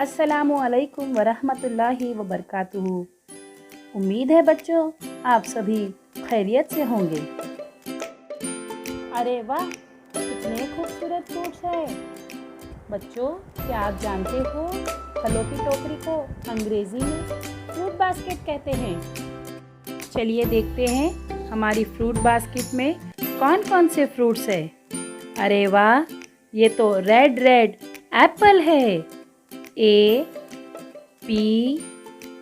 अस्सलामु अलैकुम वरहमतुल्लाहि वबरकातुहू। उम्मीद है बच्चों आप सभी खैरियत से होंगे। अरे वाह, कितने खूबसूरत फ्रूट्स हैं। बच्चों, क्या आप जानते हो फलों की टोकरी को अंग्रेजी में फ्रूट बास्केट कहते हैं। चलिए देखते हैं हमारी फ्रूट बास्केट में कौन कौन से फ्रूट्स है। अरे वाह, ये तो रेड एप्पल है। A P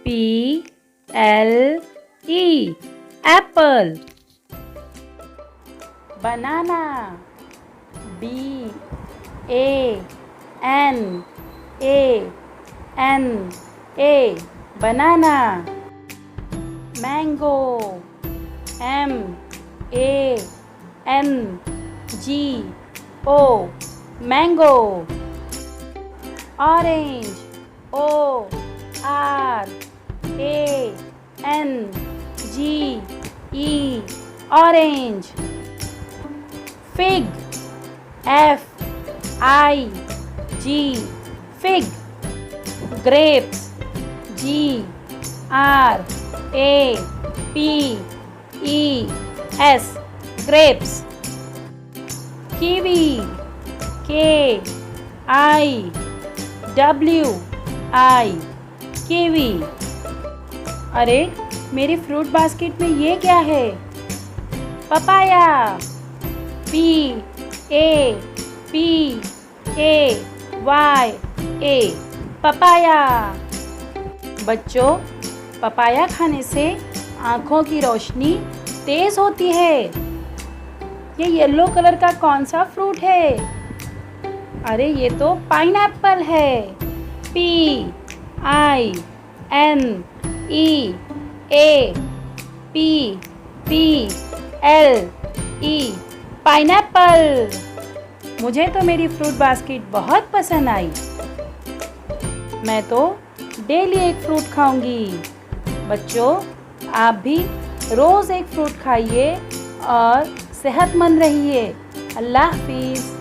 P L E Apple. Banana B A N A N A banana. Mango M A N G O mango. Orange O R A N G E orange. Fig F I G fig. Grapes G R A P E S grapes. Kiwi K I W I kiwi. अरे मेरी fruit basket में ये क्या है? Papaya P A P A Y A papaya. बच्चों, papaya खाने से आँखों की रोशनी तेज होती है। ये येलो कलर का कौन सा फ्रूट है? अरे ये तो पाइनएप्पल है। P I N E A P P L E pineapple. मुझे तो मेरी फ्रूट बास्केट बहुत पसंद आई। मैं तो डेली एक फ्रूट खाऊंगी। बच्चों, आप भी रोज़ एक फ्रूट खाइए और सेहतमंद रहिए। अल्लाह हाफिज़।